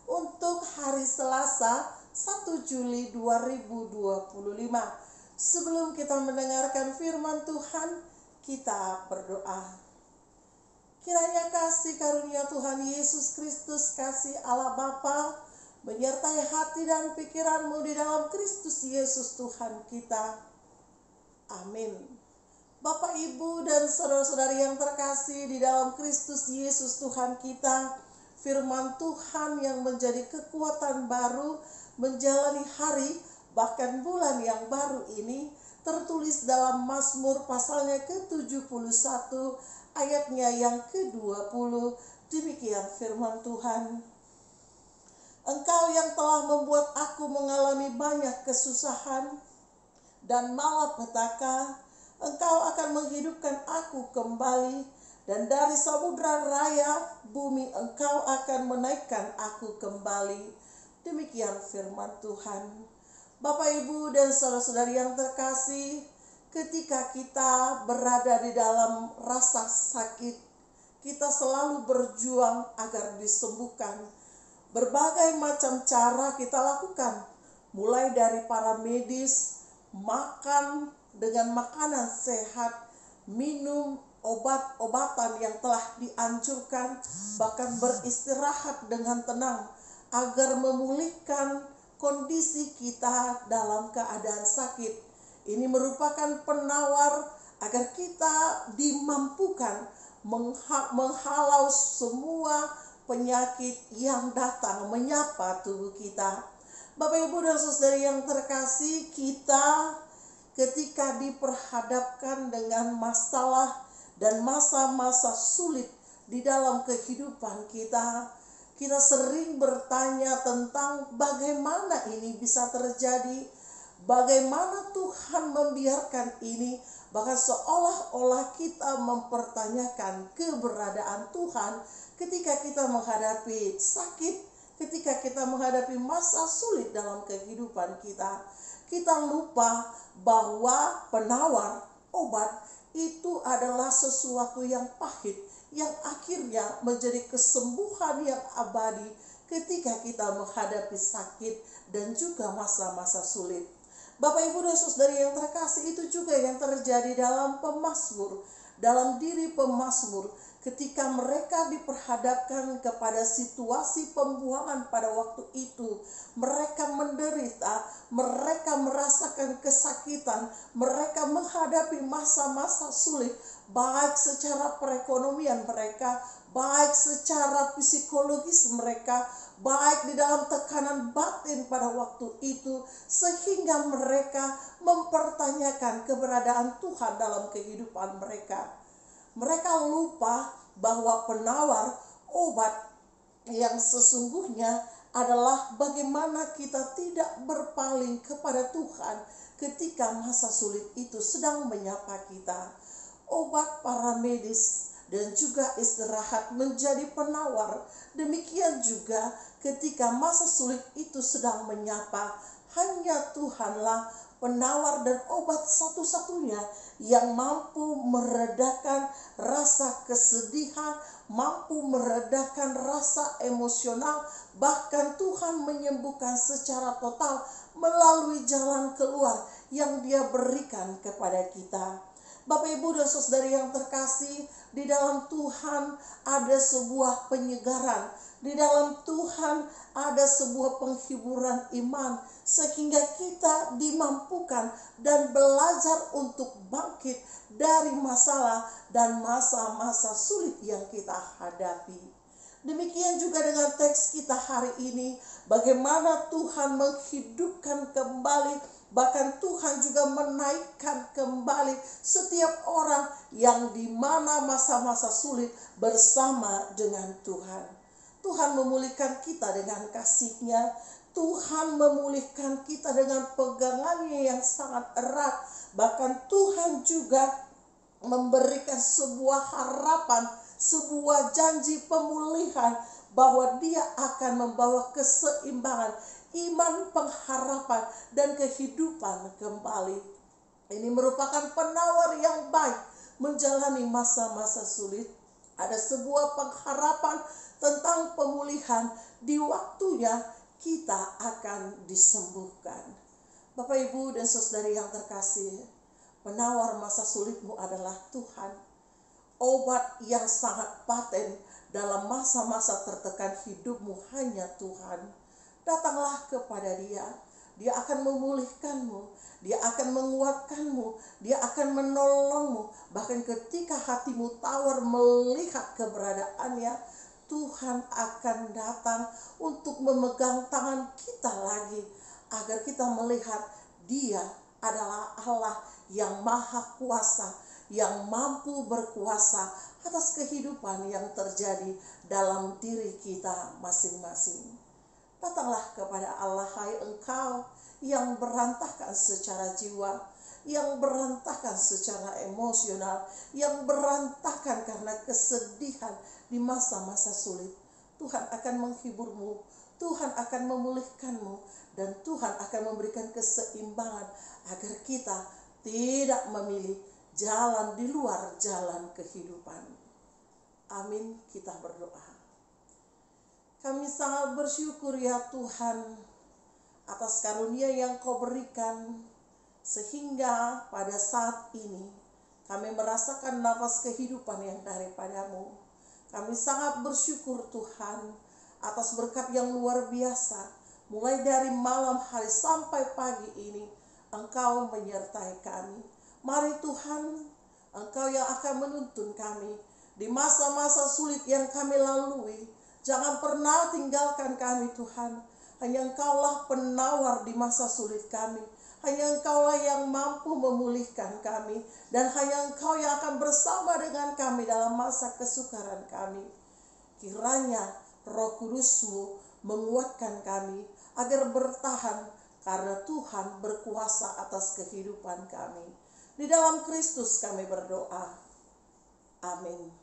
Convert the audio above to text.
untuk hari Selasa 1 Juli 2025. Sebelum kita mendengarkan firman Tuhan, kita berdoa. Kiranya kasih karunia Tuhan Yesus Kristus, kasih Allah Bapa, menyertai hati dan pikiranmu di dalam Kristus Yesus Tuhan kita. Amin. Bapak, Ibu, dan saudara-saudari yang terkasih di dalam Kristus Yesus Tuhan kita, firman Tuhan yang menjadi kekuatan baru menjalani hari bahkan bulan yang baru ini tertulis dalam Mazmur pasalnya ke-71 ayatnya yang ke-20. Demikian firman Tuhan. Engkau yang telah membuat aku mengalami banyak kesusahan dan malapetaka, Engkau akan menghidupkan aku kembali, dan dari samudra raya bumi Engkau akan menaikkan aku kembali. Demikian firman Tuhan. Bapak, Ibu, dan saudara-saudari yang terkasih, ketika kita berada di dalam rasa sakit, kita selalu berjuang agar disembuhkan. Berbagai macam cara kita lakukan, mulai dari para medis, makan dengan makanan sehat, minum obat-obatan yang telah dianjurkan, bahkan beristirahat dengan tenang agar memulihkan kondisi kita dalam keadaan sakit. Ini merupakan penawar agar kita dimampukan menghalau semua penyakit yang datang menyapa tubuh kita. Bapak, Ibu, dan saudari yang terkasih, kita ketika diperhadapkan dengan masalah dan masa-masa sulit di dalam kehidupan kita, kita sering bertanya tentang bagaimana ini bisa terjadi, bagaimana Tuhan membiarkan ini, bahkan seolah-olah kita mempertanyakan keberadaan Tuhan ketika kita menghadapi sakit, ketika kita menghadapi masa sulit dalam kehidupan kita. Kita lupa bahwa penawar obat itu adalah sesuatu yang pahit, yang akhirnya menjadi kesembuhan yang abadi ketika kita menghadapi sakit dan juga masa-masa sulit. Bapak, Ibu, dan saudari yang terkasih, itu juga yang terjadi dalam pemazmur, dalam diri pemazmur. Ketika mereka diperhadapkan kepada situasi pembuangan pada waktu itu, mereka menderita, mereka merasakan kesakitan, mereka menghadapi masa-masa sulit, baik secara perekonomian mereka, baik secara psikologis mereka, baik di dalam tekanan batin pada waktu itu, sehingga mereka mempertanyakan keberadaan Tuhan dalam kehidupan mereka. Mereka lupa bahwa penawar obat yang sesungguhnya adalah bagaimana kita tidak berpaling kepada Tuhan ketika masa sulit itu sedang menyapa kita. Obat para medis dan juga istirahat menjadi penawar. Demikian juga ketika masa sulit itu sedang menyapa, hanya Tuhanlah penawar dan obat satu-satunya yang mampu meredakan rasa kesedihan, mampu meredakan rasa emosional, bahkan Tuhan menyembuhkan secara total melalui jalan keluar yang Dia berikan kepada kita. Bapak, Ibu, dan saudari yang terkasih, di dalam Tuhan ada sebuah penyegaran, di dalam Tuhan ada sebuah penghiburan iman, sehingga kita dimampukan dan belajar untuk bangkit dari masalah dan masa-masa sulit yang kita hadapi. Demikian juga dengan teks kita hari ini, bagaimana Tuhan menghidupkan kembali, bahkan Tuhan juga menaikkan kembali setiap orang yang di mana masa-masa sulit bersama dengan Tuhan. Tuhan memulihkan kita dengan kasih-Nya. Tuhan memulihkan kita dengan pegangannya yang sangat erat. Bahkan Tuhan juga memberikan sebuah harapan, sebuah janji pemulihan, bahwa Dia akan membawa keseimbangan, iman, pengharapan, dan kehidupan kembali. Ini merupakan penawar yang baik menjalani masa-masa sulit. Ada sebuah pengharapan tentang pemulihan. Di waktunya kita akan disembuhkan. Bapak, Ibu, dan saudari yang terkasih, penawar masa sulitmu adalah Tuhan. Obat yang sangat paten dalam masa-masa tertekan hidupmu hanya Tuhan. Datanglah kepada Dia. Dia akan memulihkanmu, Dia akan menguatkanmu, Dia akan menolongmu. Bahkan ketika hatimu tawar melihat keberadaannya, Tuhan akan datang untuk memegang tangan kita lagi, agar kita melihat Dia adalah Allah yang maha kuasa, yang mampu berkuasa atas kehidupan yang terjadi dalam diri kita masing-masing. Datanglah kepada Allah, hai engkau yang berantakan secara jiwa, yang berantakan secara emosional, yang berantakan karena kesedihan di masa-masa sulit. Tuhan akan menghiburmu, Tuhan akan memulihkanmu, dan Tuhan akan memberikan keseimbangan agar kita tidak memilih jalan di luar jalan kehidupan. Amin, kita berdoa. Kami sangat bersyukur ya Tuhan atas karunia yang Kau berikan, sehingga pada saat ini kami merasakan nafas kehidupan yang daripada-Mu. Kami sangat bersyukur Tuhan atas berkat yang luar biasa. Mulai dari malam hari sampai pagi ini Engkau menyertai kami. Mari Tuhan, Engkau yang akan menuntun kami di masa-masa sulit yang kami lalui. Jangan pernah tinggalkan kami Tuhan. Hanya Engkaulah penawar di masa sulit kami. Hanya Engkaulah yang mampu memulihkan kami. Dan hanya Engkau yang akan bersama dengan kami dalam masa kesukaran kami. Kiranya Roh Kudus-Mu menguatkan kami agar bertahan, karena Tuhan berkuasa atas kehidupan kami. Di dalam Kristus kami berdoa. Amin.